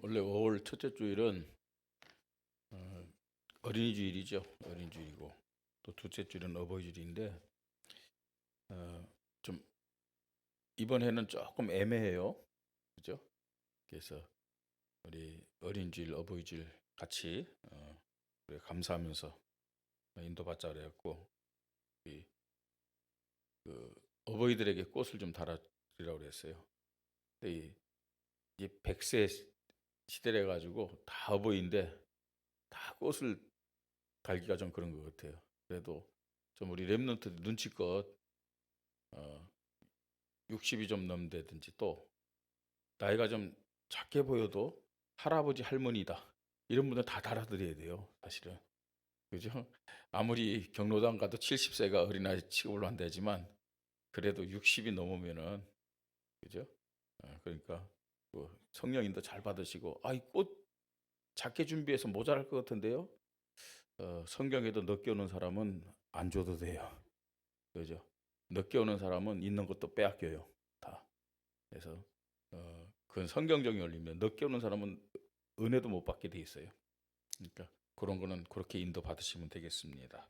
원래 5월 첫째 주일은 어, 어린이 주일이죠. 어린이 주일이고 또 둘째 주일은 어버이 주일인데 좀 이번 해는 조금 애매해요. 그죠? 그래서 우리 어린이 주일, 어버이 주일 같이 우리 감사하면서 인도받자 그래갖고 이, 그 어버이들에게 꽃을 좀 달아드리라고 그랬어요. 근데 이 100세 시대래 가지고 다 어버이인데 다 꽃을 달기가 좀 그런 것 같아요. 그래도 좀 우리 랩런트 눈치껏 어, 60이 좀 넘는다든지 또 나이가 좀 작게 보여도 할아버지 할머니다 이런 분들 다 달아드려야 돼요. 사실은 그죠? 아무리 경로당 가도 70세가 어린아이 취급을 한다지만 그래도 60이 넘으면은 그죠? 그러니까 뭐 성령인도 잘 받으시고 아이 꽃 작게 준비해서 모자랄 것 같은데요. 성경에도 늦게 오는 사람은 안 줘도 돼요. 그죠? 늦게 오는 사람은 있는 것도 빼앗겨요. 다. 그래서 그건 성경적인 원리입니다. 늦게 오는 사람은 은혜도 못 받게 돼 있어요. 그러니까 그런 거는 그렇게 인도 받으시면 되겠습니다.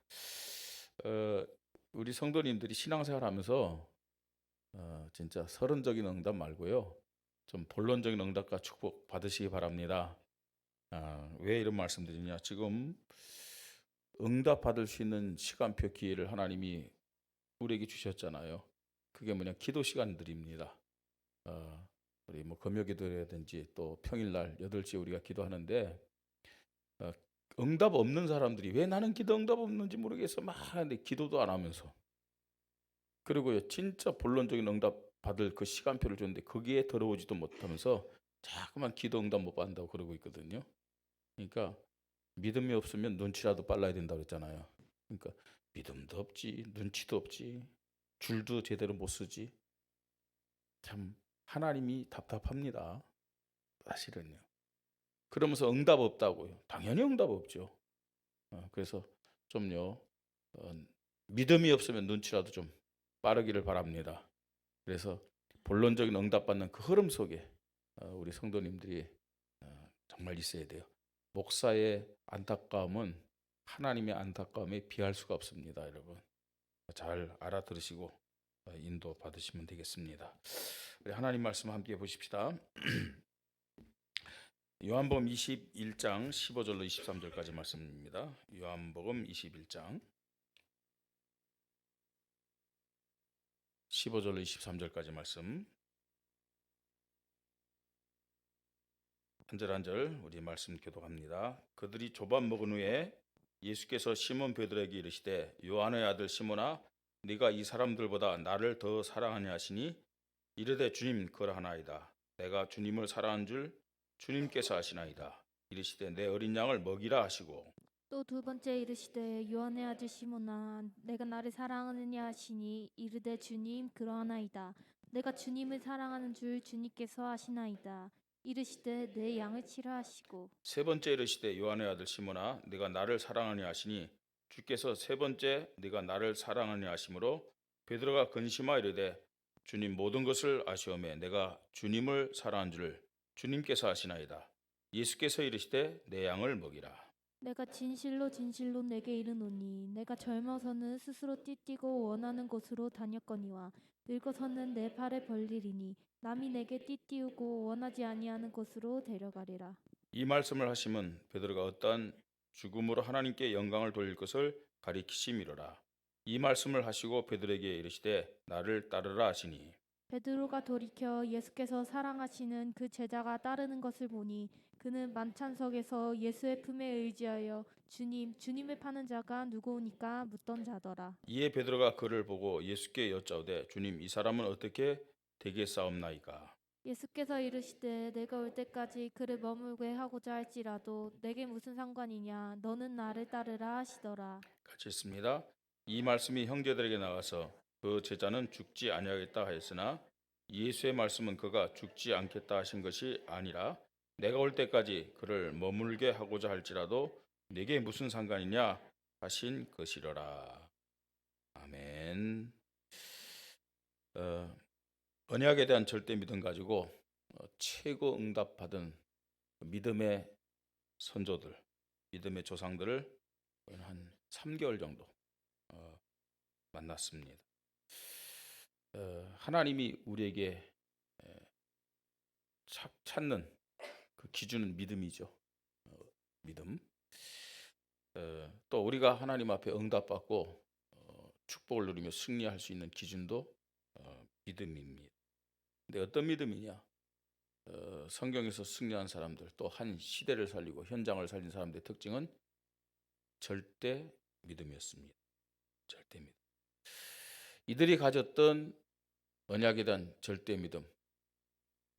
어, 우리 성도님들이 신앙생활하면서 진짜 서론적인 응답 말고요, 좀 본론적인 응답과 축복 받으시기 바랍니다. 왜 이런 말씀드리냐? 지금 응답 받을 수 있는 시간표 기회를 하나님이 우리에게 주셨잖아요. 그게 뭐냐? 기도 시간들입니다. 어, 우리 뭐 금요 기도라든지 또 평일날 8시에 우리가 기도하는데 어, 응답 없는 사람들이 왜 나는 기도 응답 없는지 모르겠어 막 하는데 기도도 안 하면서, 그리고요 진짜 본론적인 응답 받을 그 시간표를 줬는데 거기에 들어오지도 못하면서 자꾸만 기도 응답 못 받는다고 그러고 있거든요. 그러니까 믿음이 없으면 눈치라도 빨라야 된다고 그랬잖아요. 그러니까 믿음도 없지, 눈치도 없지, 줄도 제대로 못 쓰지. 참 하나님이 답답합니다. 사실은요. 그러면서 응답 없다고요. 당연히 응답 없죠. 그래서 좀요, 어, 믿음이 없으면 눈치라도 좀 빠르기를 바랍니다. 그래서 본론적인 응답받는 그 흐름 속에 우리 성도님들이 정말 있어야 돼요. 목사의 안타까움은 하나님의 안타까움에 비할 수가 없습니다, 여러분. 잘 알아들으시고 인도 받으시면 되겠습니다. 우리 하나님 말씀 함께 보십시다. 요한복음 21장 15절로 23절까지 말씀입니다. 요한복음 21장 15절로 23절까지 말씀 한 절 한 절 우리 말씀 교독합니다. 그들이 조밥 먹은 후에 예수께서 시몬 베드로에게 이르시되 요한의 아들 시몬아 네가 이 사람들보다 나를 더 사랑하냐 하시니 이르되 주님 그러하나이다. 내가 주님을 사랑한 줄 주님께서 아시나이다. 이르시되 내 어린 양을 먹이라 하시고 또 두 번째 이르시되 요한의 아들 시몬아 내가 나를 사랑하느냐 하시니 이르되 주님 그러하나이다. 내가 주님을 사랑하는 줄 주님께서 아시나이다. 이르시되 내 양을 치라 하시고 세 번째 이르시되 요한의 아들 시몬아 네가 나를 사랑하냐 하시니 주께서 세 번째 네가 나를 사랑하냐 하심으로 베드로가 근심하여 이르되 주님 모든 것을 아시오매 내가 주님을 사랑한 줄 주님께서 아시나이다. 예수께서 이르시되 내 양을 먹이라. 내가 진실로 진실로 내게 이르노니 내가 젊어서는 스스로 띠띠고 원하는 곳으로 다녔거니와 늙어서는 내 발에 벌리리니 남이 내게 띠띠우고 원하지 아니하는 곳으로 데려가리라. 이 말씀을 하심은 베드로가 어떠한 죽음으로 하나님께 영광을 돌릴 것을 가리키심이로라. 이 말씀을 하시고 베드로에게 이르시되 나를 따르라 하시니 베드로가 돌이켜 예수께서 사랑하시는 그 제자가 따르는 것을 보니 그는 만찬석에서 예수의 품에 의지하여 주님, 주님을 파는 자가 누구오니까 묻던 자더라. 이에 베드로가 그를 보고 예수께 여짜오되 주님 이 사람은 어떻게 되겠사옵나이까. 예수께서 이르시되 내가 올 때까지 그를 머물게 하고자 할지라도 내게 무슨 상관이냐 너는 나를 따르라 하시더라. 같이 있습니다. 이 말씀이 형제들에게 나가서 그 제자는 죽지 아니하겠다 하였으나 예수의 말씀은 그가 죽지 않겠다 하신 것이 아니라 내가 올 때까지 그를 머물게 하고자 할지라도 내게 무슨 상관이냐 하신 것이로라. 아멘. 언약에 대한 절대 믿음 가지고 최고 응답 받은 믿음의 선조들, 믿음의 조상들을 한 3개월 정도 만났습니다. 하나님이 우리에게 찾는 그 기준은 믿음이죠. 믿음. 또 우리가 하나님 앞에 응답받고 축복을 누리며 승리할 수 있는 기준도 믿음입니다. 근데 어떤 믿음이냐? 성경에서 승리한 사람들, 또 한 시대를 살리고 현장을 살린 사람들의 특징은 절대 믿음이었습니다. 절대 믿음. 이들이 가졌던 언약에 대한 절대 믿음,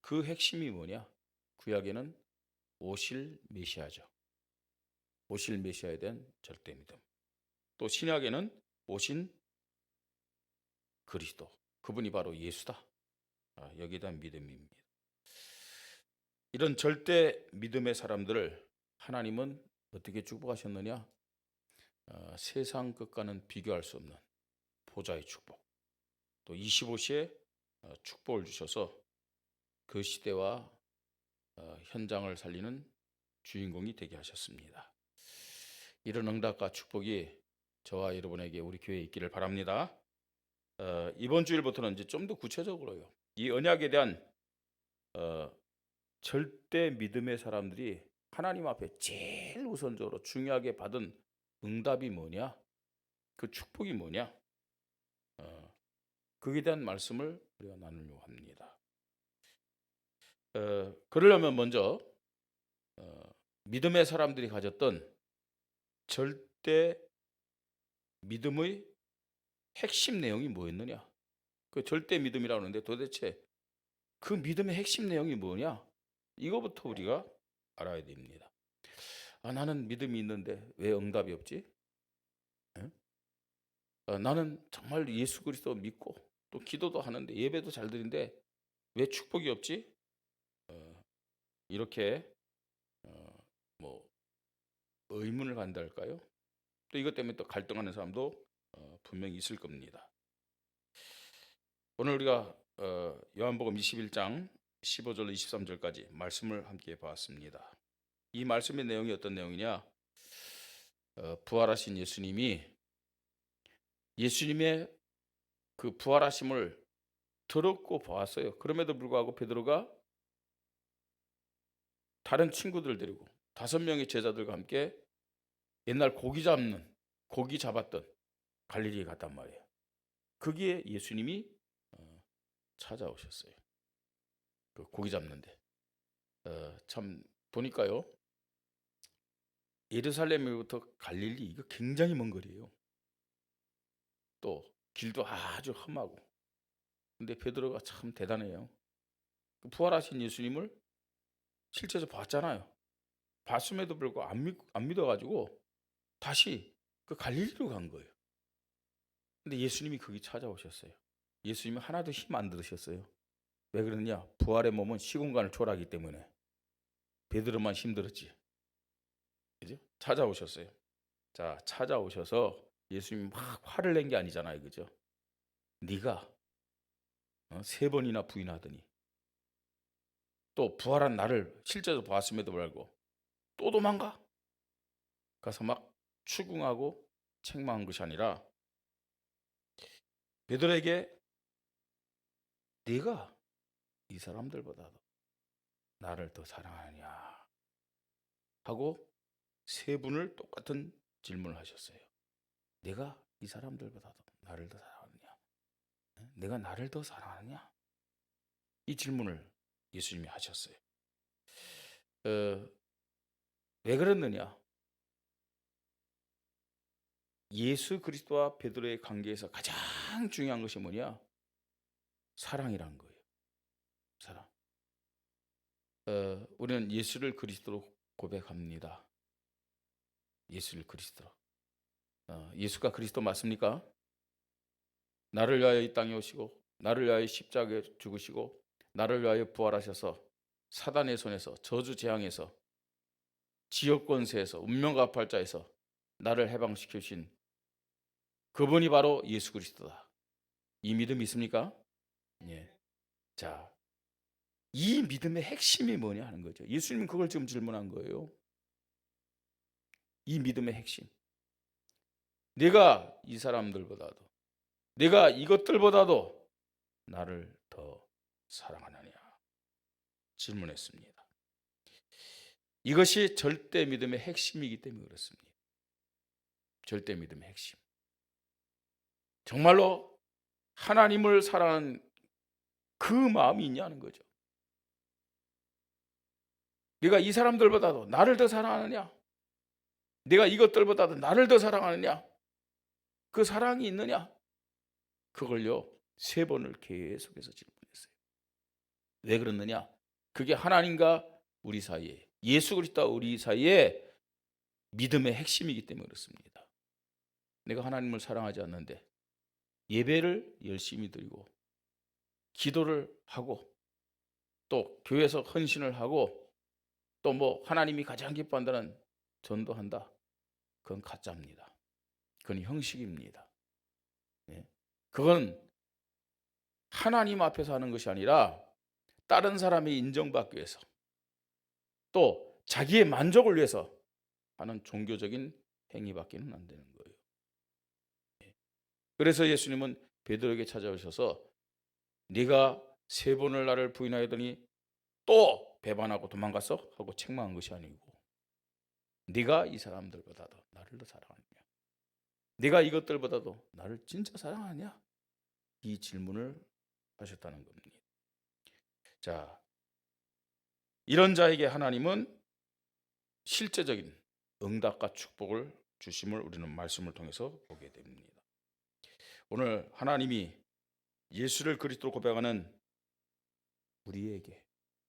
그 핵심이 뭐냐? 구약에는 오실 메시아죠. 오실 메시아에 대한 절대 믿음. 또 신약에는 오신 그리스도, 그분이 바로 예수다. 여기에 대한 믿음입니다. 이런 절대 믿음의 사람들을 하나님은 어떻게 축복하셨느냐? 세상 것과는 비교할 수 없는 보좌의 축복, 또 25시에 축복을 주셔서 그 시대와 현장을 살리는 주인공이 되게 하셨습니다. 이런 응답과 축복이 저와 여러분에게 우리 교회에 있기를 바랍니다. 이번 주일부터는 이제 좀 더 구체적으로요, 이 언약에 대한 절대 믿음의 사람들이 하나님 앞에 제일 우선적으로 중요하게 받은 응답이 뭐냐, 그 축복이 뭐냐, 거기에 대한 말씀을 우리가 나누려고 합니다. 그러려면 먼저 믿음의 사람들이 가졌던 절대 믿음의 핵심 내용이 뭐였느냐, 그 절대 믿음이라고 하는데 도대체 그 믿음의 핵심 내용이 뭐냐, 이거부터 우리가 알아야 됩니다. 나는 믿음이 있는데 왜 응답이 없지? 나는 정말 예수 그리스도 믿고 또 기도도 하는데 예배도 잘 드리는데 왜 축복이 없지? 이렇게 뭐 의문을 간달까요? 또 이것 때문에 또 갈등하는 사람도 분명히 있을 겁니다. 오늘 우리가 요한복음 21장 15절로 23절까지 말씀을 함께 보았습니다. 이 말씀의 내용이 어떤 내용이냐? 부활하신 예수님의 그 부활하심을 들었고 보았어요. 그럼에도 불구하고 베드로가 다른 친구들 데리고 5명의 제자들과 함께 옛날 고기 잡았던 갈릴리에 갔단 말이에요. 거기에 예수님이 찾아오셨어요. 그 고기 잡는데 참 보니까요, 예루살렘으로부터 갈릴리 이거 굉장히 먼 거리예요. 또 길도 아주 험하고. 근데 베드로가 참 대단해요. 그 부활하신 예수님을 실제로 봤잖아요. 봤음에도 불구하고 안 믿어가지고 다시 그 갈릴리로 간 거예요. 근데 예수님이 거기 찾아오셨어요. 예수님이 하나도 힘 안 들으셨어요. 왜 그러느냐? 부활의 몸은 시공간을 초월하기 때문에. 베드로만 힘들었지. 그죠? 찾아오셨어요. 자, 찾아오셔서 예수님이 막 화를 낸 게 아니잖아요. 그죠? 네가 3번이나 부인하더니 또 부활한 나를 실제로 보았음에도 불구하고 또 도망가? 가서 막 추궁하고 책망한 것이 아니라 베드로에게 네가 이 사람들보다 나를 더 사랑하느냐 하고 3분을 똑같은 질문을 하셨어요. 내가 이 사람들보다 나를 더 사랑하느냐? 내가 나를 더 사랑하느냐? 이 질문을 예수님이 하셨어요. 왜 그랬느냐? 예수 그리스도와 베드로의 관계에서 가장 중요한 것이 뭐냐? 사랑이란 거예요. 사랑. 우리는 예수를 그리스도로 고백합니다. 예수를 그리스도로. 예수가 그리스도 맞습니까? 나를 위하여 이 땅에 오시고 나를 위하여 십자가에 죽으시고 나를 위하여 부활하셔서 사단의 손에서 저주 재앙에서 지역 권세에서 운명과 압팔자에서 나를 해방시켜 주신 그분이 바로 예수 그리스도다. 이 믿음 있습니까? 예. 자, 이 믿음의 핵심이 뭐냐 하는 거죠. 예수님은 그걸 지금 질문한 거예요. 이 믿음의 핵심. 내가 이 사람들보다도, 내가 이것들보다도 나를 더 사랑하느냐 질문했습니다. 이것이 절대 믿음의 핵심이기 때문에 그렇습니다. 절대 믿음의 핵심. 정말로 하나님을 사랑하는 그 마음이 있냐는 거죠. 내가 이 사람들보다도 나를 더 사랑하느냐? 내가 이것들보다도 나를 더 사랑하느냐? 그 사랑이 있느냐? 그걸요 3번을 계속해서 질문했어요. 왜 그러느냐? 그게 하나님과 우리 사이에, 예수 그리스도와 우리 사이에 믿음의 핵심이기 때문에 그렇습니다. 내가 하나님을 사랑하지 않는데 예배를 열심히 드리고 기도를 하고 또 교회에서 헌신을 하고 또 뭐 하나님이 가장 기뻐한다는 전도한다. 그건 가짜입니다. 그건 형식입니다. 그건 하나님 앞에서 하는 것이 아니라 다른 사람이 인정받기 위해서 또 자기의 만족을 위해서 하는 종교적인 행위밖에는 안 되는 거예요. 그래서 예수님은 베드로에게 찾아오셔서 네가 3번을 나를 부인하였더니 또 배반하고 도망갔어? 하고 책망한 것이 아니고 네가 이 사람들보다도 나를 더 사랑하느냐? 네가 이것들보다도 나를 진짜 사랑하냐? 이 질문을 하셨다는 겁니다. 자, 이런 자에게 하나님은 실제적인 응답과 축복을 주심을 우리는 말씀을 통해서 보게 됩니다. 오늘 하나님이 예수를 그리스도로 고백하는 우리에게,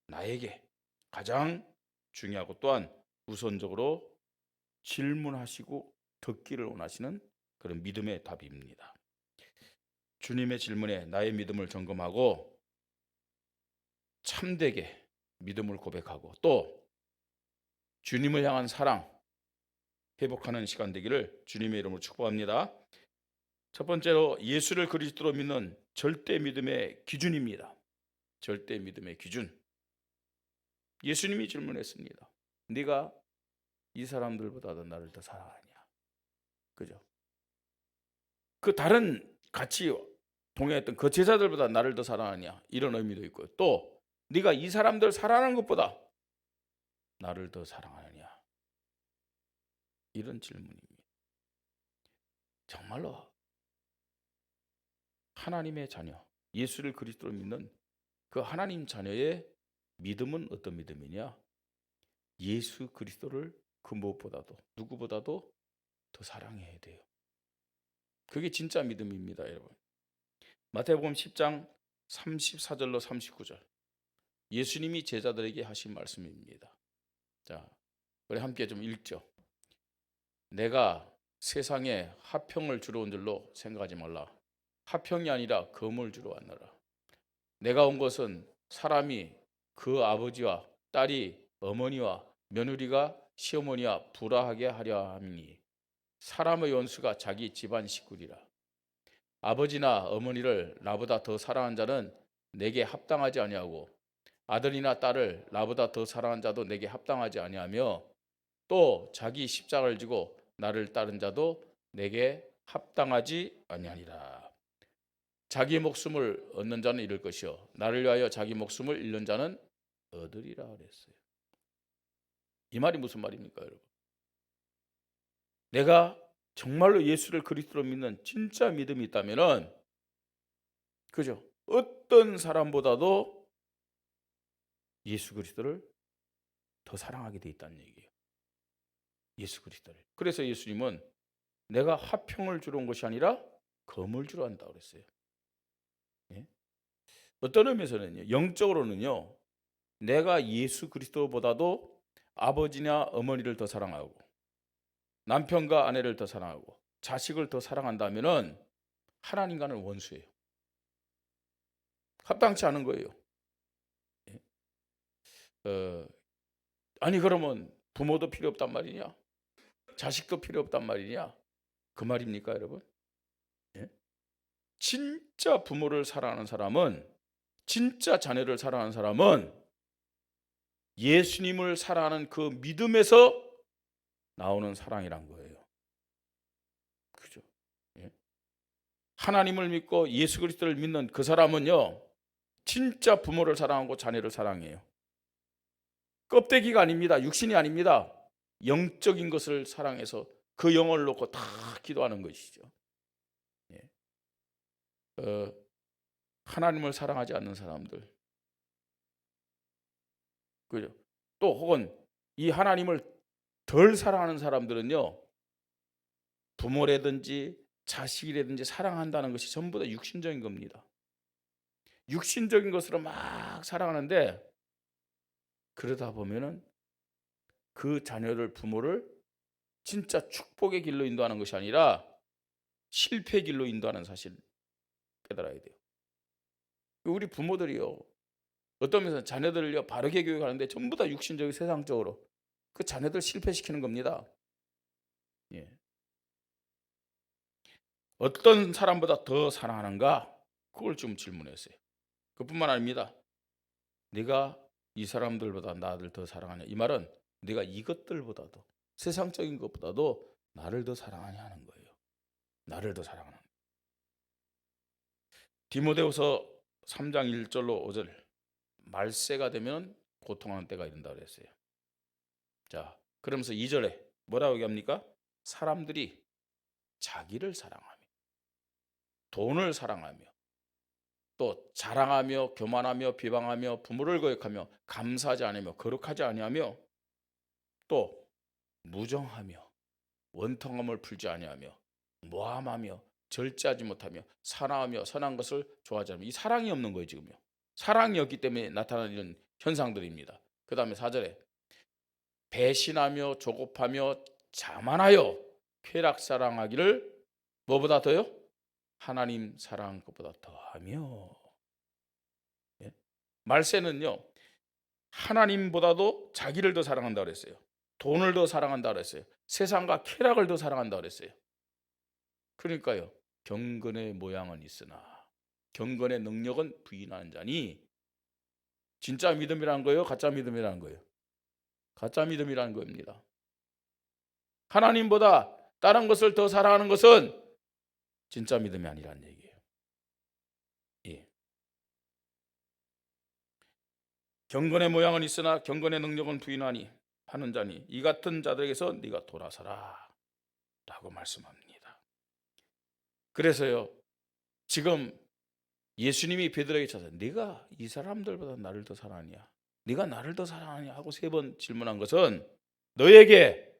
나에게 가장 중요하고 또한 우선적으로 질문하시고 듣기를 원하시는 그런 믿음의 답입니다. 주님의 질문에 나의 믿음을 점검하고 참되게 믿음을 고백하고 또 주님을 향한 사랑 회복하는 시간 되기를 주님의 이름으로 축복합니다. 첫 번째로 예수를 그리스도로 믿는 절대 믿음의 기준입니다. 절대 믿음의 기준. 예수님이 질문했습니다. 네가 이 사람들보다도 나를 더 사랑하냐? 그죠? 그 다른 같이 동행했던 그 제자들보다 나를 더 사랑하냐? 이런 의미도 있고 또 네가 이 사람들 사랑하는 것보다 나를 더 사랑하느냐? 이런 질문입니다. 정말로 하나님의 자녀, 예수를 그리스도로 믿는 그 하나님 자녀의 믿음은 어떤 믿음이냐? 예수 그리스도를 그 무엇보다도 누구보다도 더 사랑해야 돼요. 그게 진짜 믿음입니다, 여러분. 마태복음 10장 34절로 39절. 예수님이 제자들에게 하신 말씀입니다. 자, 우리 함께 좀 읽죠. 내가 세상에 화평을 주러 온 줄로 생각하지 말라. 화평이 아니라 검을 주러 왔노라. 내가 온 것은 사람이 그 아버지와 딸이 어머니와 며느리가 시어머니와 불화하게 하려 함이니 사람의 원수가 자기 집안 식구리라. 아버지나 어머니를 나보다 더 사랑한 자는 내게 합당하지 아니하고 아들이나 딸을 나보다 더 사랑한 자도 내게 합당하지 아니하며 또 자기 십자가를 지고 나를 따른 자도 내게 합당하지 아니하니라. 자기 목숨을 얻는 자는 잃을 것이요 나를 위하여 자기 목숨을 잃는 자는 얻으리라 그랬어요. 이 말이 무슨 말입니까, 여러분? 내가 정말로 예수를 그리스도로 믿는 진짜 믿음이 있다면은 그죠? 어떤 사람보다도 예수 그리스도를 더 사랑하게 돼 있다는 얘기예요. 예수 그리스도를. 그래서 예수님은 내가 화평을 주러 온 것이 아니라 검을 주러 한다 그랬어요. 예? 어떤 의미에서는요, 영적으로는요, 내가 예수 그리스도보다도 아버지나 어머니를 더 사랑하고 남편과 아내를 더 사랑하고 자식을 더 사랑한다면은 하나님과는 원수예요. 합당치 않은 거예요. 아니 그러면 부모도 필요 없단 말이냐? 자식도 필요 없단 말이냐? 그 말입니까, 여러분? 예? 진짜 부모를 사랑하는 사람은 진짜 자녀를 사랑하는 사람은 예수님을 사랑하는 그 믿음에서 나오는 사랑이란 거예요. 그죠? 예? 하나님을 믿고 예수 그리스도를 믿는 그 사람은요, 진짜 부모를 사랑하고 자녀를 사랑해요. 껍데기가 아닙니다. 육신이 아닙니다. 영적인 것을 사랑해서 그 영혼을 놓고 다 기도하는 것이죠. 예. 하나님을 사랑하지 않는 사람들, 그죠? 또 혹은 이 하나님을 덜 사랑하는 사람들은요, 부모라든지 자식이라든지 사랑한다는 것이 전부 다 육신적인 겁니다. 육신적인 것으로 막 사랑하는데, 그러다 보면은 그 자녀를, 부모를 진짜 축복의 길로 인도하는 것이 아니라 실패의 길로 인도하는 사실을 깨달아야 돼요. 우리 부모들이요, 어떤 면에서 자녀들을요 바르게 교육하는데 전부 다 육신적이고 세상적으로 그 자녀들 실패시키는 겁니다. 예. 어떤 사람보다 더 사랑하는가? 그걸 좀 질문했어요. 그뿐만 아닙니다. 네가 이 사람들보다 나를 더 사랑하냐? 이 말은 네가 이것들보다도, 세상적인 것보다도 나를 더 사랑하냐 하는 거예요. 나를 더 사랑하는. 디모데후서 3장 1절로 5절, 말세가 되면 고통하는 때가 이른다 그랬어요. 자, 그러면서 2절에 뭐라고 얘기합니까? 사람들이 자기를 사랑하며, 돈을 사랑하며, 또 자랑하며, 교만하며, 비방하며, 부모를 거역하며, 감사하지 않으며, 거룩하지 아니하며, 또 무정하며, 원통함을 풀지 아니하며, 모함하며, 절제하지 못하며, 사나하며, 선한 것을 좋아하지 않으며. 이 사랑이 없는 거예요 지금요. 사랑이 없기 때문에 나타나는 이런 현상들입니다. 그 다음에 4절에 배신하며, 조급하며, 자만하여 쾌락사랑하기를 뭐보다 더요? 하나님 사랑한 것보다 더하며. 예? 말세는요, 하나님보다도 자기를 더 사랑한다 그랬어요. 돈을 더 사랑한다 그랬어요. 세상과 쾌락을 더 사랑한다 그랬어요. 그러니까요, 경건의 모양은 있으나 경건의 능력은 부인하는 자니. 진짜 믿음이라는 거예요? 가짜 믿음이라는 거예요? 가짜 믿음이라는 겁니다. 하나님보다 다른 것을 더 사랑하는 것은 진짜 믿음이 아니라는 얘기예요. 예. 경건의 모양은 있으나 경건의 능력은 부인하니 하는 자니 이 같은 자들에게서 네가 돌아서라 라고 말씀합니다. 그래서요, 지금 예수님이 베드로에게 찾아서 네가 이 사람들보다 나를 더 사랑하냐, 네가 나를 더 사랑하냐 하고 3번 질문한 것은 너에게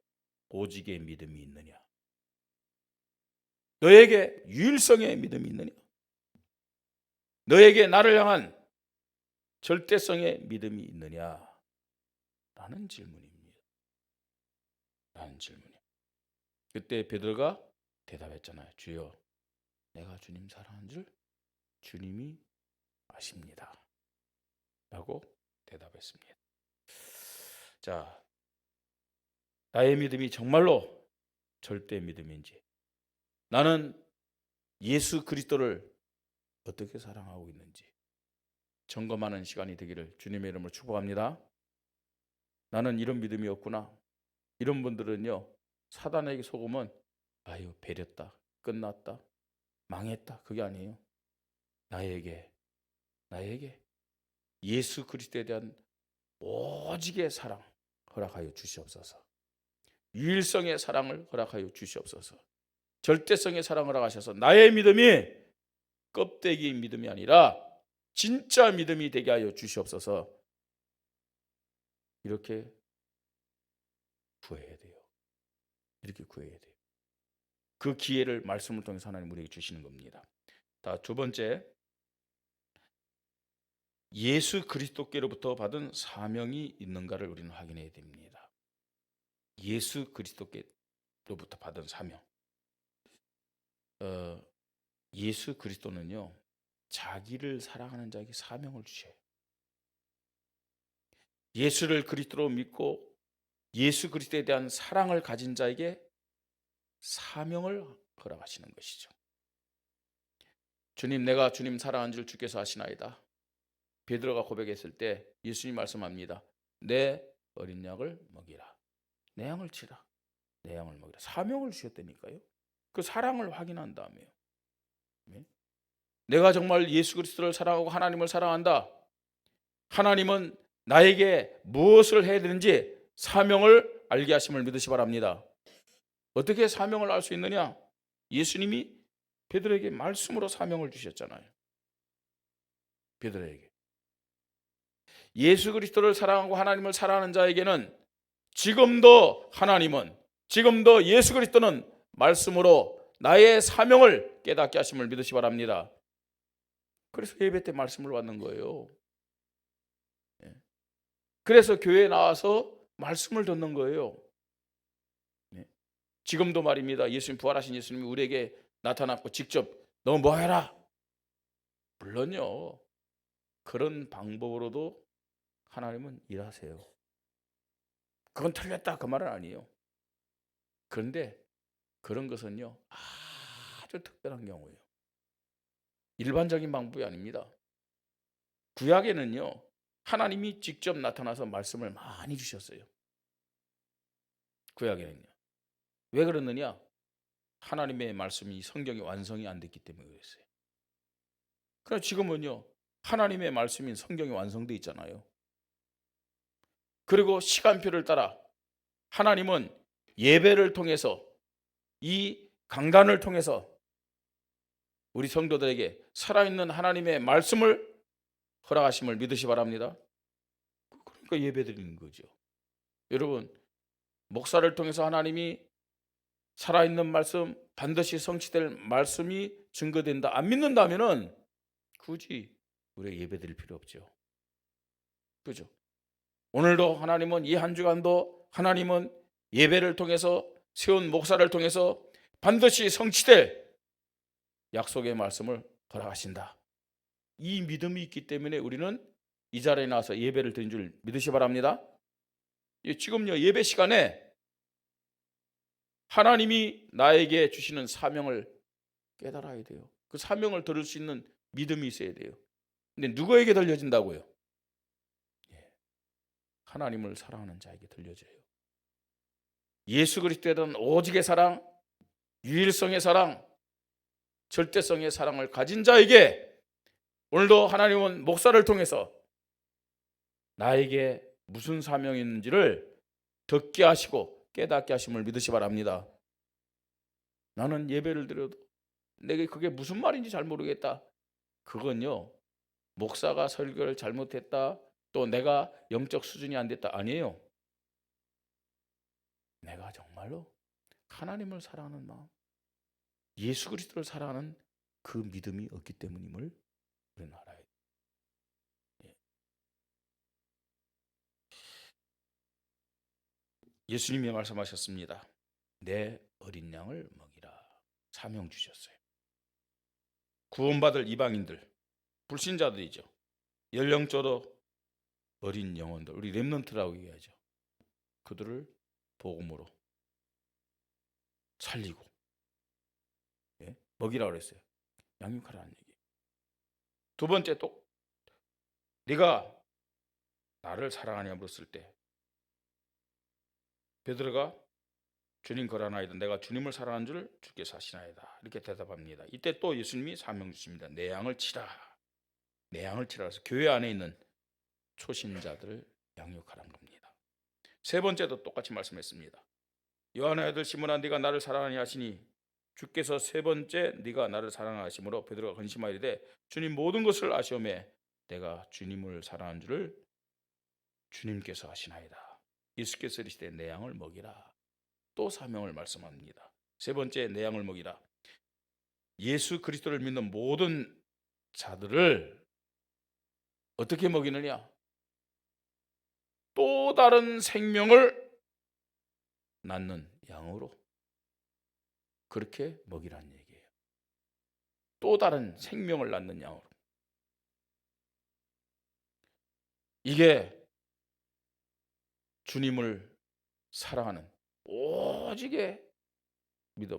오직의 믿음이 있느냐, 너에게 유일성의 믿음이 있느냐, 너에게 나를 향한 절대성의 믿음이 있느냐 라는 질문입니다. 라는 질문이에요. 그때 베드로가 대답했잖아요. 주여, 내가 주님 사랑한 줄 주님이 아십니다 라고 대답했습니다. 자, 나의 믿음이 정말로 절대 믿음인지, 나는 예수 그리스도를 어떻게 사랑하고 있는지 점검하는 시간이 되기를 주님의 이름으로 축복합니다. 나는 이런 믿음이 없구나. 이런 분들은요, 사단에게 속으면 아유 배렸다, 끝났다, 망했다, 그게 아니에요. 나에게 예수 그리스도에 대한 오직의 사랑 허락하여 주시옵소서. 유일성의 사랑을 허락하여 주시옵소서. 절대성의 사랑을 허락하셔서 나의 믿음이 껍데기 믿음이 아니라 진짜 믿음이 되게 하여 주시옵소서. 이렇게 구해야 돼요. 이렇게 구해야 돼요. 그 기회를 말씀을 통해서 하나님 우리에게 주시는 겁니다. 두 번째, 예수 그리스도께로부터 받은 사명이 있는가를 우리는 확인해야 됩니다. 예수 그리스도께로부터 받은 사명. 예수 그리스도는요, 자기를 사랑하는 자에게 사명을 주셔요. 예수를 그리스도로 믿고 예수 그리스도에 대한 사랑을 가진 자에게 사명을 허락하시는 것이죠. 주님, 내가 주님 사랑한 줄 주께서 아시나이다. 베드로가 고백했을 때 예수님 말씀합니다. 내 어린 양을 먹이라. 내 양을 치라. 내 양을 먹이라. 사명을 주셨다니까요. 그 사랑을 확인한 다음에요. 네? 내가 정말 예수 그리스도를 사랑하고 하나님을 사랑한다. 하나님은 나에게 무엇을 해야 되는지 사명을 알게 하심을 믿으시 바랍니다. 어떻게 사명을 알 수 있느냐? 예수님이 베드로에게 말씀으로 사명을 주셨잖아요. 베드로에게. 예수 그리스도를 사랑하고 하나님을 사랑하는 자에게는 지금도 예수 그리스도는 말씀으로 나의 사명을 깨닫게 하심을 믿으시 바랍니다. 그래서 예배 때 말씀을 받는 거예요. 그래서 교회에 나와서 말씀을 듣는 거예요. 지금도 말입니다. 예수님, 부활하신 예수님이 우리에게 나타났고 직접 너 뭐 해라. 물론요. 그런 방법으로도 하나님은 일하세요. 그건 틀렸다 그 말은 아니에요. 그런데 그런 것은요 아주 특별한 경우예요. 일반적인 방법이 아닙니다. 구약에는요 하나님이 직접 나타나서 말씀을 많이 주셨어요. 구약에는요. 왜 그러느냐? 하나님의 말씀이 성경이 완성이 안 됐기 때문에 그랬어요. 그러나 지금은요 하나님의 말씀인 성경이 완성되어 있잖아요. 그리고 시간표를 따라 하나님은 예배를 통해서 이 강단을 통해서 우리 성도들에게 살아있는 하나님의 말씀을 허락하심을 믿으시 바랍니다. 그러니까 예배 드리는 거죠. 여러분, 목사를 통해서 하나님이 살아있는 말씀, 반드시 성취될 말씀이 증거된다 안 믿는다면은 굳이 우리가 예배 드릴 필요 없죠. 그죠? 오늘도 하나님은 이 한 주간도 하나님은 예배를 통해서 세운 목사를 통해서 반드시 성취될 약속의 말씀을 허락하신다. 이 믿음이 있기 때문에 우리는 이 자리에 나와서 예배를 드린 줄 믿으시 바랍니다. 지금요 예배 시간에 하나님이 나에게 주시는 사명을 깨달아야 돼요. 그 사명을 들을 수 있는 믿음이 있어야 돼요. 근데 누구에게 들려진다고요? 하나님을 사랑하는 자에게 들려져요. 예수 그리스도에 대한 오직의 사랑, 유일성의 사랑, 절대성의 사랑을 가진 자에게 오늘도 하나님은 목사를 통해서 나에게 무슨 사명이 있는지를 듣게 하시고 깨닫게 하심을 믿으시 바랍니다. 나는 예배를 드려도 내게 그게 무슨 말인지 잘 모르겠다. 그건요 목사가 설교를 잘못했다, 또 내가 영적 수준이 안 됐다 아니에요. 내가 정말로 하나님을 사랑하는 마음, 예수 그리스도를 사랑하는 그 믿음이 없기 때문임을 우리는 알아야 돼요. 예수님이 말씀하셨습니다. 내 어린 양을 먹이라. 사명 주셨어요. 구원받을 이방인들, 불신자들이죠. 연령적으로 어린 영혼들, 우리 렘넌트라고 얘기하죠. 그들을 복음으로 살리고 먹이라고 그랬어요. 양육하라는 얘기. 두 번째 또 네가 나를 사랑하냐 물었을 때 베드로가 주님 거라나이다. 내가 주님을 사랑하는 줄 주께서 아시나이다. 이렇게 대답합니다. 이때 또 예수님이 사명 주십니다. 내 양을 치라. 내 양을 치라. 해서 교회 안에 있는 초신자들을 양육하라는 겁니다. 세 번째도 똑같이 말씀했습니다. 요한의 아들 시몬아 네가 나를 사랑하니 하시니 주께서 세 번째 네가 나를 사랑하심으로 베드로가 근심하이르되 주님 모든 것을 아시오매 내가 주님을 사랑하는 줄을 주님께서 아시나이다. 예수께서 이르시되 내 양을 먹이라. 또 사명을 말씀합니다. 세 번째 내 양을 먹이라. 예수 그리스도를 믿는 모든 자들을 어떻게 먹이느냐? 또 다른 생명을 낳는 양으로 그렇게 먹이라는 얘기예요. 또 다른 생명을 낳는 양으로. 이게 주님을 사랑하는 오직의 믿음,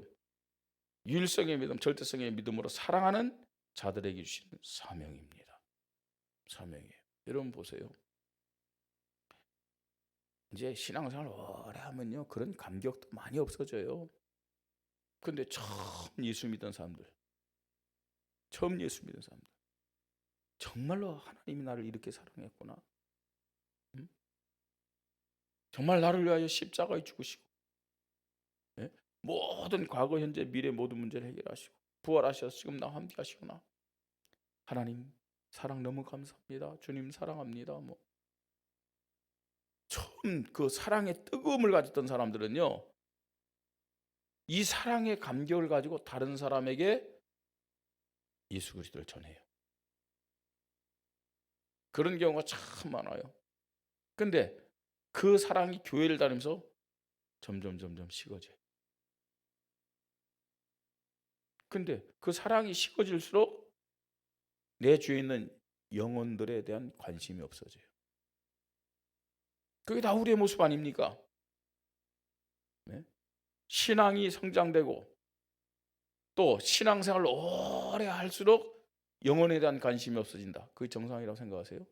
유일성의 믿음, 절대성의 믿음으로 사랑하는 자들에게 주시는 사명입니다. 사명이에요. 여러분 보세요. 이제 신앙생활 오래 하면요, 그런 감격도 많이 없어져요. 근데 처음 예수 믿던 사람들, 정말로 하나님이 나를 이렇게 사랑했구나. 응? 정말 나를 위하여 십자가에 죽으시고, 예? 모든 과거, 현재, 미래 모든 문제를 해결하시고 부활하셔서 지금 나와 함께 하시구나. 하나님 사랑 너무 감사합니다. 주님 사랑합니다. 뭐 처음 그 사랑의 뜨거움을 가졌던 사람들은요, 이 사랑의 감격을 가지고 다른 사람에게 예수 그리스도를 전해요. 그런 경우가 참 많아요. 근데 그 사랑이 교회를 다니면서 점점 식어져요. 근데 그 사랑이 식어질수록 내 주위에 있는 영혼들에 대한 관심이 없어져요. 그게 다 우리의 모습 아닙니까? 네? 신앙이 성장되고 또 신앙생활을 오래 할수록 영혼에 대한 관심이 없어진다. 그게 정상이라고 생각하세요?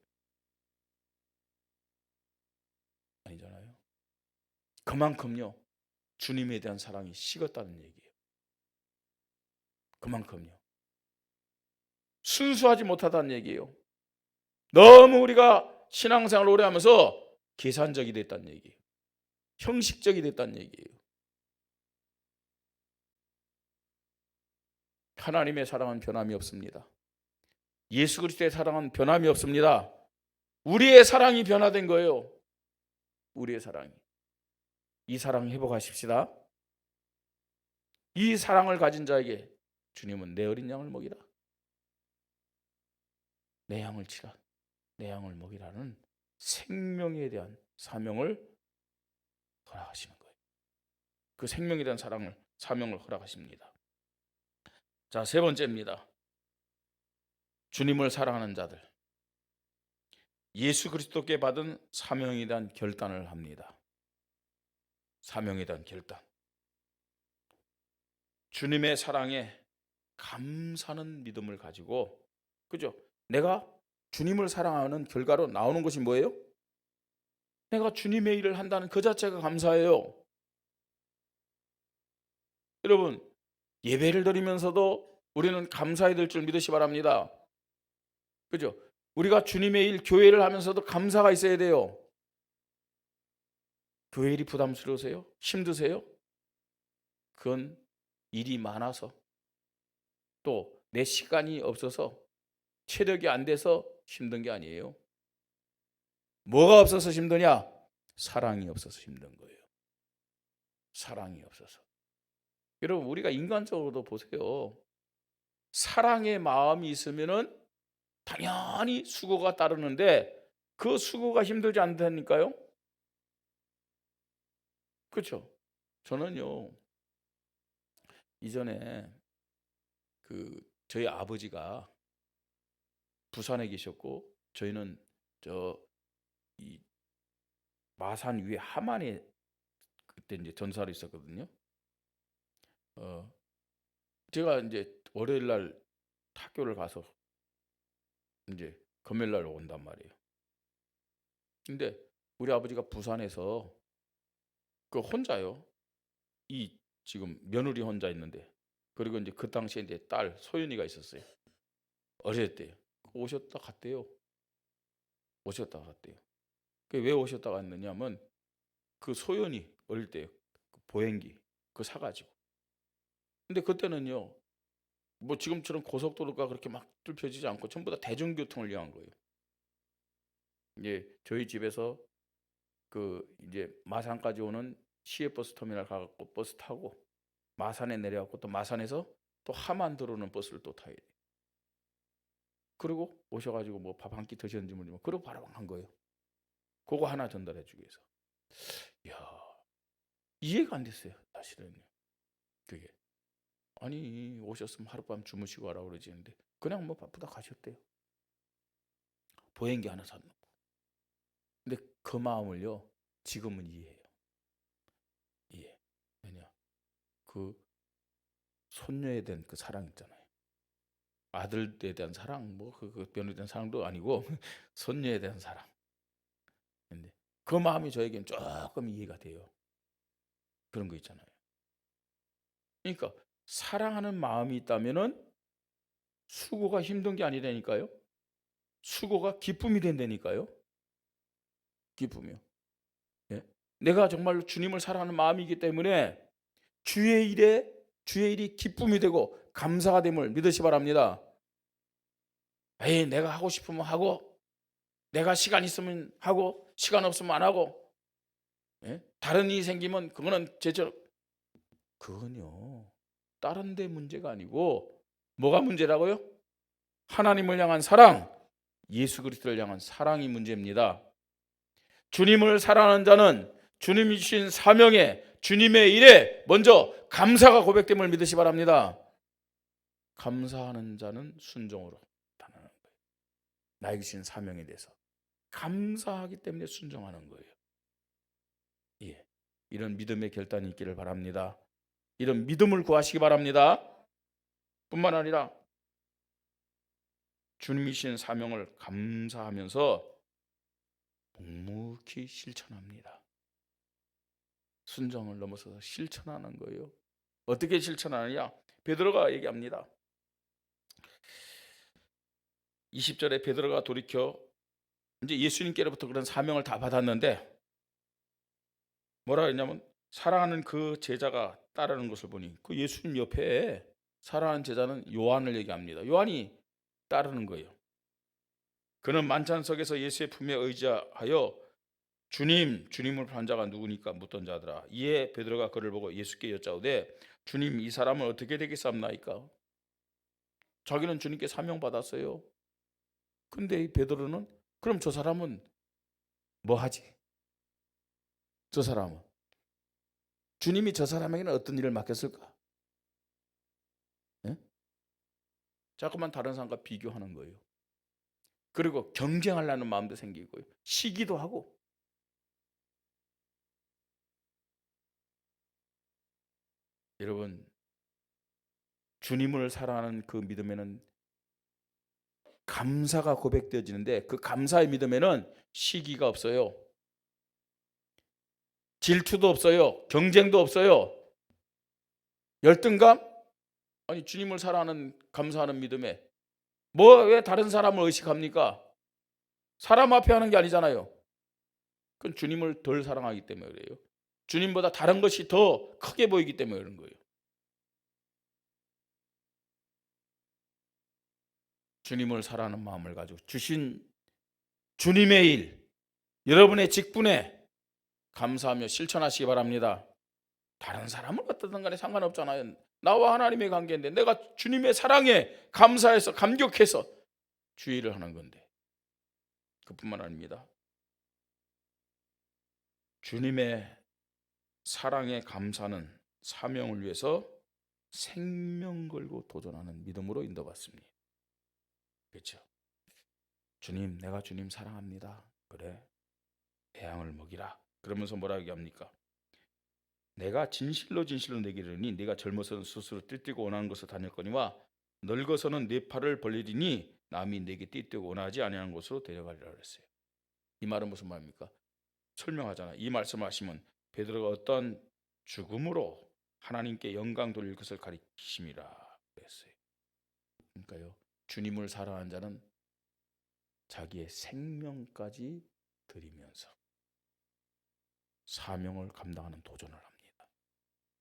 아니잖아요. 그만큼요, 주님에 대한 사랑이 식었다는 얘기예요. 그만큼요. 순수하지 못하다는 얘기예요. 너무 우리가 신앙생활을 오래 하면서 계산적이 됐다는 얘기예요. 형식적이 됐다는 얘기예요. 하나님의 사랑은 변함이 없습니다. 예수 그리스도의 사랑은 변함이 없습니다. 우리의 사랑이 변화된 거예요. 우리의 사랑이. 이 사랑 회복하십시다. 이 사랑을 가진 자에게 주님은 내 어린 양을 먹이라, 내 양을 치라, 내 양을 먹이라는 생명에 대한 사명을 허락하시는 거예요. 그 생명에 대한 사명을 허락하십니다. 자, 세 번째입니다. 주님을 사랑하는 자들, 예수 그리스도께 받은 사명에 대한 결단을 합니다. 사명에 대한 결단. 주님의 사랑에 감사하는 믿음을 가지고, 그죠? 내가 주님을 사랑하는 결과로 나오는 것이 뭐예요? 내가 주님의 일을 한다는 그 자체가 감사해요. 여러분, 예배를 드리면서도 우리는 감사해야 될 줄 믿으시 바랍니다. 그죠? 우리가 주님의 일, 교회를 하면서도 감사가 있어야 돼요. 교회 일이 부담스러우세요? 힘드세요? 그건 일이 많아서, 또 내 시간이 없어서, 체력이 안 돼서 힘든 게 아니에요. 뭐가 없어서 힘드냐? 사랑이 없어서 힘든 거예요. 사랑이 없어서. 여러분, 우리가 인간적으로도 보세요. 사랑의 마음이 있으면은 당연히 수고가 따르는데 그 수고가 힘들지 않다니까요. 그렇죠? 저는요, 이전에 저희 아버지가 부산에 계셨고 저희는 이 마산 위에 함안에 그때 이제 전사로 있었거든요. 제가 이제 월요일 날 학교를 가서 이제 금요일 날 온단 말이에요. 근데 우리 아버지가 부산에서 그 혼자요. 이 지금 며느리 혼자 있는데, 그리고 이제 그 당시에 이제 딸 소윤이가 있었어요. 어릴 때 오셨다 갔대요. 오셨다 갔대요. 왜 오셨다 갔느냐면 그 소윤이 어릴 때 보행기 그거 사가지고. 근데 그때는요, 뭐 지금처럼 고속도로가 그렇게 막 뚫혀지지 않고 전부 다 대중교통을 이용한 거예요. 이제 저희 집에서 이제 마산까지 오는 시외버스 터미널 가갖고 버스 타고 마산에 내려갖고 또 마산에서 또 함안 들어오는 버스를 또 타야 돼. 그리고 오셔가지고 뭐 밥 한 끼 드셨는지 모르지만 그러고 바로 간 거예요. 그거 하나 전달해주기 위해서. 이야, 이해가 안 됐어요, 사실은요. 그게 아니 오셨으면 하룻밤 주무시고 가라고 그러지는데 그냥 뭐 바쁘다 가셨대요. 보행기 하나 사놓고. 근데 그 마음을요 지금은 이해해요. 이해. 왜냐, 그 손녀에 대한 그 사랑 있잖아요. 아들에 대한 사랑, 그 며느리에 대한 사랑도 아니고 손녀에 대한 사랑. 근데 그 마음이 저에겐 조금 이해가 돼요. 그런 거 있잖아요. 그러니까 사랑하는 마음이 있다면은 수고가 힘든 게 아니라니까요. 수고가 기쁨이 된다니까요. 기쁨이요. 예? 내가 정말로 주님을 사랑하는 마음이기 때문에 주의 일이 기쁨이 되고 감사가 됨을 믿으시 바랍니다. 에이, 내가 하고 싶으면 하고, 내가 시간 있으면 하고, 시간 없으면 안 하고, 예? 다른 일이 생기면 그거는 그건요, 다른 데 문제가 아니고 뭐가 문제라고요? 하나님을 향한 사랑, 예수 그리스도를 향한 사랑이 문제입니다. 주님을 사랑하는 자는 주님이 주신 사명에, 주님의 일에 먼저 감사가 고백됨을 믿으시 바랍니다. 감사하는 자는 순종으로 나타나는 거예요. 나에게 주신 사명에 대해서 감사하기 때문에 순종하는 거예요. 예, 이런 믿음의 결단이 있기를 바랍니다. 이런 믿음을 구하시기 바랍니다. 뿐만 아니라 주님이 주신 사명을 감사하면서 묵묵히 실천합니다. 순종을 넘어서서 실천하는 거예요. 어떻게 실천하느냐? 베드로가 얘기합니다. 20절에 베드로가 돌이켜 이제 예수님께로부터 그런 사명을 다 받았는데 뭐라 했냐면 사랑하는 그 제자가 따르는 것을 보니 그 예수님 옆에 사랑하는 제자는 요한을 얘기합니다. 요한이 따르는 거예요. 그는 만찬석에서 예수의 품에 의지하여 주님을 부른 자가 누구니까 묻던 자더라. 이에 베드로가 그를 보고 예수께 여짜오되 주님, 이 사람은 어떻게 되겠사옵나이까? 자기는 주님께 사명 받았어요. 근데 이 베드로는 그럼 저 사람은 뭐 하지? 저 사람은 주님이 저 사람에게는 어떤 일을 맡겼을까? 예? 자꾸만 다른 사람과 비교하는 거예요. 그리고 경쟁하려는 마음도 생기고요. 시기도 하고. 여러분, 주님을 사랑하는 그 믿음에는 감사가 고백되어지는데 그 감사의 믿음에는 시기가 없어요. 질투도 없어요. 경쟁도 없어요. 열등감? 아니, 주님을 사랑하는 감사하는 믿음에 왜 다른 사람을 의식합니까? 사람 앞에 하는 게 아니잖아요. 그건 주님을 덜 사랑하기 때문에 그래요. 주님보다 다른 것이 더 크게 보이기 때문에 그런 거예요. 주님을 사랑하는 마음을 가지고 주신 주님의 일, 여러분의 직분에 감사하며 실천하시기 바랍니다. 다른 사람을 어떻든 간에 상관없잖아요. 나와 하나님의 관계인데 내가 주님의 사랑에 감사해서 감격해서 주의 일을 하는 건데 그뿐만 아닙니다. 주님의 사랑에 감사는 사명을 위해서 생명 걸고 도전하는 믿음으로 인도받습니다. 그렇죠? 주님, 내가 주님 사랑합니다. 그래, 배양을 먹이라. 그러면서 뭐라 얘기합니까? 내가 진실로 내게 이르니 네가 젊어서는 스스로 띠뛰고 원하는 곳을 다녔거니와 늙어서는 네 팔을 벌리리니 남이 네게 띠뛰고 원하지 아니하는 곳으로 데려가리라 그랬어요. 이 말은 무슨 말입니까? 설명하잖아. 이 말씀하시면 베드로가 어떤 죽음으로 하나님께 영광 돌릴 것을 가리키심이라 그랬어요. 그러니까요, 주님을 사랑하는 자는 자기의 생명까지 드리면서 사명을 감당하는 도전을 합니다.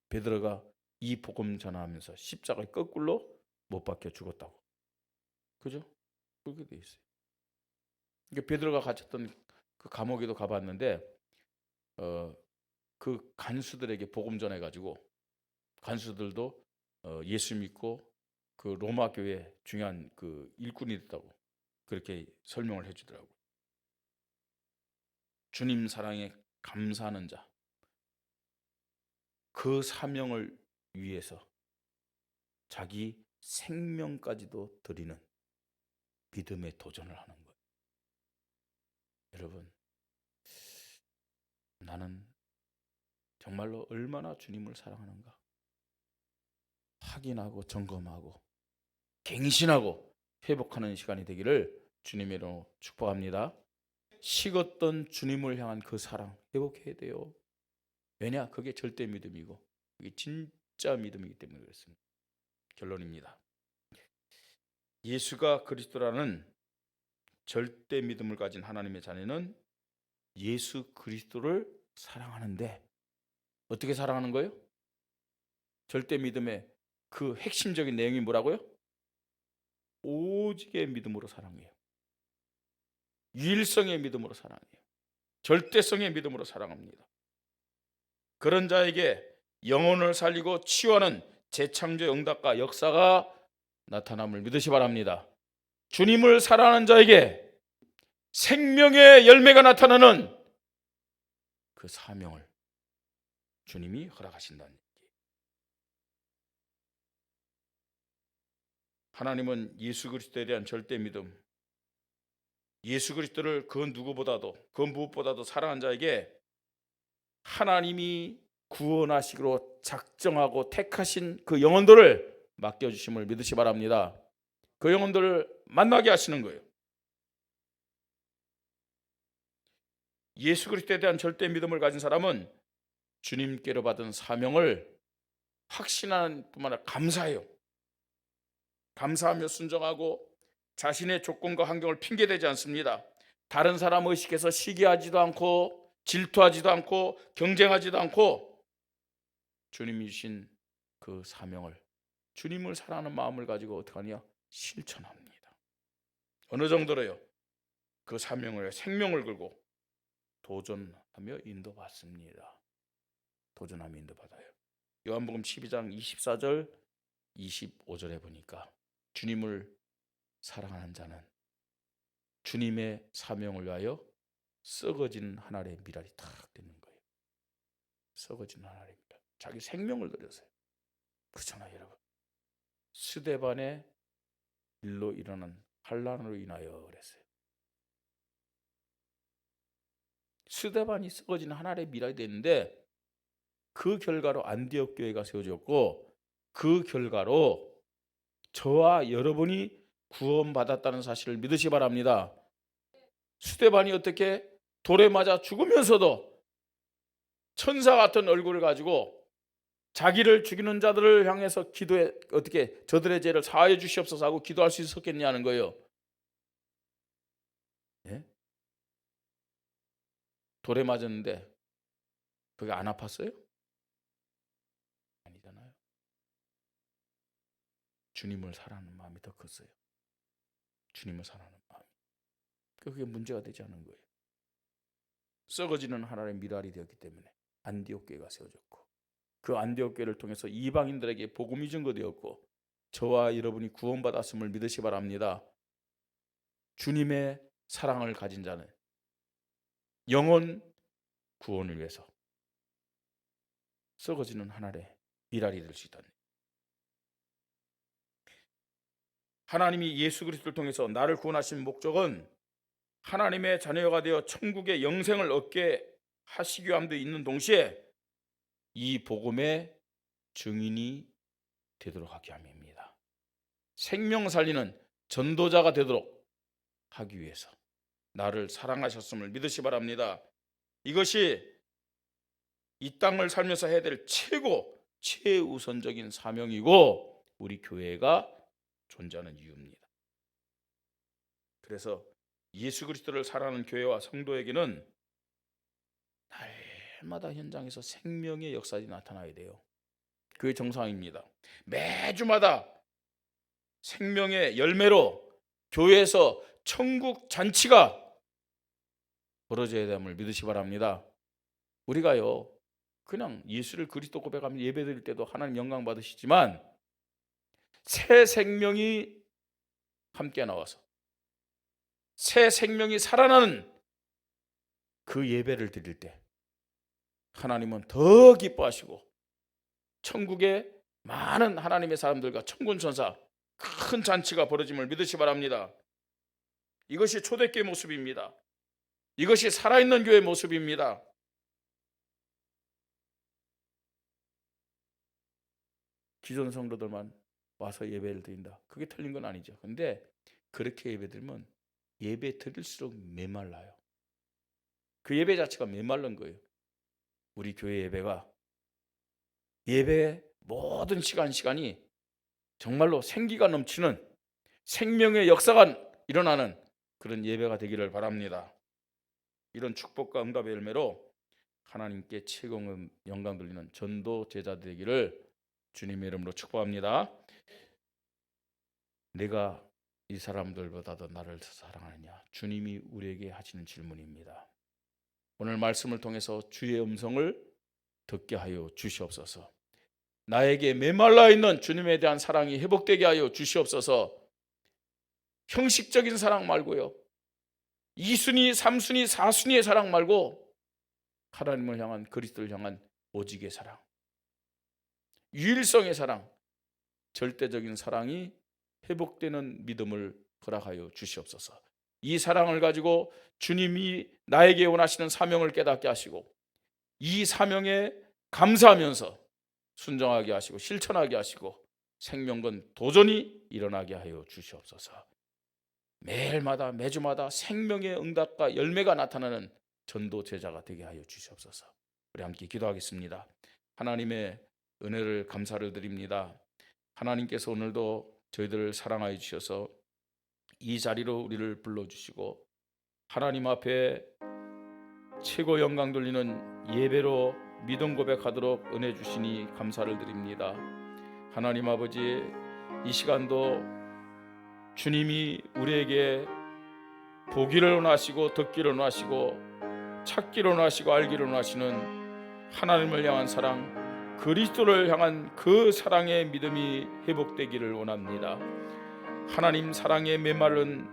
베드로가 이 복음 전하면서 십자가에 거꾸로 못 박혀 죽었다고. 그죠? 그렇게 돼 있어요. 그러니까 베드로가 갇혔던 그 감옥에도 가봤는데 그 간수들에게 복음 전해가지고 간수들도 예수 믿고 그 로마 교회 중요한 그 일꾼이 됐다고 그렇게 설명을 해주더라고요. 주님 사랑에 감사하는 자, 그 사명을 위해서 자기 생명까지도 드리는 믿음의 도전을 하는 거예요. 여러분, 나는 정말로 얼마나 주님을 사랑하는가 확인하고 점검하고 갱신하고 회복하는 시간이 되기를 주님의 이름으로 축복합니다. 식었던 주님을 향한 그 사랑 회복해야 돼요. 왜냐? 그게 절대 믿음이고 그게 진짜 믿음이기 때문에 그렇습니다. 결론입니다. 예수가 그리스도라는 절대 믿음을 가진 하나님의 자녀는 예수 그리스도를 사랑하는데 어떻게 사랑하는 거예요? 절대 믿음의 그 핵심적인 내용이 뭐라고요? 오직의 믿음으로 사랑해요. 유일성의 믿음으로 사랑해요. 절대성의 믿음으로 사랑합니다. 그런 자에게 영혼을 살리고 치유하는 재창조 응답과 역사가 나타남을 믿으시 바랍니다. 주님을 사랑하는 자에게 생명의 열매가 나타나는 그 사명을 주님이 허락하신다는 얘기예요. 하나님은 예수 그리스도에 대한 절대 믿음, 예수 그리스도를 그 누구보다도 그 무엇보다도 사랑한 자에게 하나님이 구원하시기로 작정하고 택하신 그 영혼들을 맡겨주심을 믿으시 바랍니다. 그 영혼들을 만나게 하시는 거예요. 예수 그리스도에 대한 절대 믿음을 가진 사람은 주님께로 받은 사명을 확신하는 뿐만 아니라 감사해요. 감사하며 순종하고 자신의 조건과 환경을 핑계대지 않습니다. 다른 사람 의식해서 시기하지도 않고 질투하지도 않고 경쟁하지도 않고 주님이 주신 그 사명을, 주님을 사랑하는 마음을 가지고 어떻게 하냐? 실천합니다. 어느 정도로요? 그 사명을 생명을 걸고 도전하며 인도받습니다. 도전하며 인도받아요. 요한복음 12장 24절 25절에 보니까 주님을 사랑하는 자는 주님의 사명을 위하여 썩어진 한 알의 미랄이 탁 되는 거예요. 썩어진 한 알의 미랄. 자기 생명을 들여서요. 그렇잖아요, 여러분. 스데반의 일로 일어난 환란으로 인하여 그랬어요. 스데반이 썩어진 한 알의 미랄이 됐는데 그 결과로 안디옥 교회가 세워졌고 그 결과로 저와 여러분이 구원받았다는 사실을 믿으시 바랍니다. 스데반이 어떻게 돌에 맞아 죽으면서도 천사 같은 얼굴을 가지고 자기를 죽이는 자들을 향해서 기도해 어떻게 저들의 죄를 사하여 주시옵소서 하고 기도할 수 있었겠냐는 거예요. 예? 돌에 맞았는데 그게 안 아팠어요? 아니잖아요. 주님을 사랑하는 마음이 더 컸어요. 주님을 사랑하는 마음이. 그게 문제가 되지 않은 거예요. 썩어지는 하나의 미랄이 되었기 때문에 안디옥 교회가 세워졌고 그 안디옥 교회를 통해서 이방인들에게 복음이 증거되었고 저와 여러분이 구원받았음을 믿으시 바랍니다. 주님의 사랑을 가진 자는 영혼 구원을 위해서 썩어지는 하나의 미랄이 될 수 있다. 하나님이 예수 그리스도를 통해서 나를 구원하신 목적은 하나님의 자녀가 되어 천국의 영생을 얻게 하시기 위함도 있는 동시에 이 복음의 증인이 되도록 하기 위함입니다. 생명 살리는 전도자가 되도록 하기 위해서 나를 사랑하셨음을 믿으시 바랍니다. 이것이 이 땅을 살면서 해야 될 최우선적인 사명이고 우리 교회가 존재하는 이유입니다. 그래서 예수 그리스도를 사랑하는 교회와 성도에게는 날마다 현장에서 생명의 역사들이 나타나야 돼요. 그게 정상입니다. 매주마다 생명의 열매로 교회에서 천국 잔치가 벌어져야 됨을 믿으시 바랍니다. 우리가요 그냥 예수를 그리스도 고백하며 예배드릴 때도 하나님 영광 받으시지만 새 생명이 함께 나와서 새 생명이 살아나는 그 예배를 드릴 때 하나님은 더 기뻐하시고 천국에 많은 하나님의 사람들과 천군천사 큰 잔치가 벌어짐을 믿으시 바랍니다. 이것이 초대교회 모습입니다. 이것이 살아있는 교회 모습입니다. 기존 성도들만 와서 예배를 드린다. 그게 틀린 건 아니죠. 근데 그렇게 예배드리면 예배 드릴수록 메말라요. 그 예배 자체가 메말른 거예요. 우리 교회 예배가 예배의 모든 시간이 정말로 생기가 넘치는 생명의 역사가 일어나는 그런 예배가 되기를 바랍니다. 이런 축복과 응답의 열매로 하나님께 최고 영광 돌리는 전도 제자 되기를 주님의 이름으로 축복합니다. 내가 이 사람들보다도 나를 더 사랑하느냐? 주님이 우리에게 하시는 질문입니다. 오늘 말씀을 통해서 주의 음성을 듣게 하여 주시옵소서. 나에게 메말라 있는 주님에 대한 사랑이 회복되게 하여 주시옵소서. 형식적인 사랑 말고요, 2순위, 3순위, 4순위의 사랑 말고 하나님을 향한, 그리스도를 향한 오직의 사랑, 유일성의 사랑, 절대적인 사랑이 회복되는 믿음을 허락하여 주시옵소서. 이 사랑을 가지고 주님이 나에게 원하시는 사명을 깨닫게 하시고 이 사명에 감사하면서 순종하게 하시고 실천하게 하시고 생명건 도전이 일어나게 하여 주시옵소서. 매일마다 매주마다 생명의 응답과 열매가 나타나는 전도 제자가 되게 하여 주시옵소서. 우리 함께 기도하겠습니다. 하나님의 은혜를 감사를 드립니다. 하나님께서 오늘도 저희들을 사랑하여 주셔서 이 자리로 우리를 불러주시고 하나님 앞에 최고 영광 돌리는 예배로 믿음 고백하도록 은혜 주시니 감사를 드립니다. 하나님 아버지, 이 시간도 주님이 우리에게 보기를 원하시고 듣기를 원하시고 찾기를 원하시고 알기를 원하시는 하나님을 향한 사랑, 그리스도를 향한 그 사랑의 믿음이 회복되기를 원합니다. 하나님 사랑의 메말은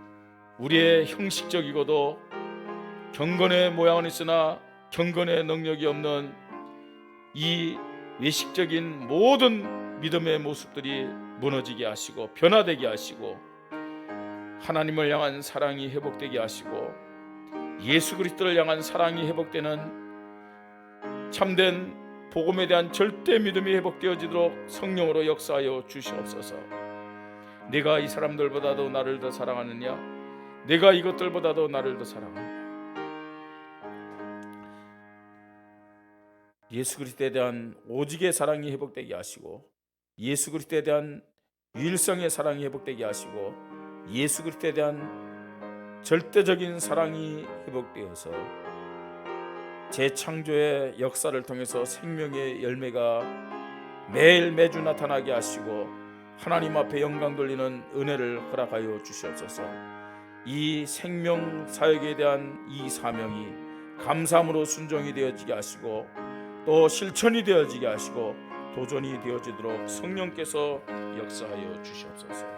우리의 형식적이고도 경건의 모양은 있으나 경건의 능력이 없는 이 외식적인 모든 믿음의 모습들이 무너지게 하시고 변화되게 하시고 하나님을 향한 사랑이 회복되게 하시고 예수 그리스도를 향한 사랑이 회복되는 참된 복음에 대한 절대 믿음이 회복되어지도록 성령으로 역사하여 주시옵소서. 내가 이 사람들보다도 나를 더 사랑하느냐? 내가 이것들보다도 나를 더 사랑하느냐? 예수 그리스도에 대한 오직의 사랑이 회복되게 하시고 예수 그리스도에 대한 유일성의 사랑이 회복되게 하시고 예수 그리스도에 대한 절대적인 사랑이 회복되어서 재창조의 역사를 통해서 생명의 열매가 매일 매주 나타나게 하시고 하나님 앞에 영광 돌리는 은혜를 허락하여 주시옵소서. 이 생명 사역에 대한 이 사명이 감사함으로 순종이 되어지게 하시고 또 실천이 되어지게 하시고 도전이 되어지도록 성령께서 역사하여 주시옵소서.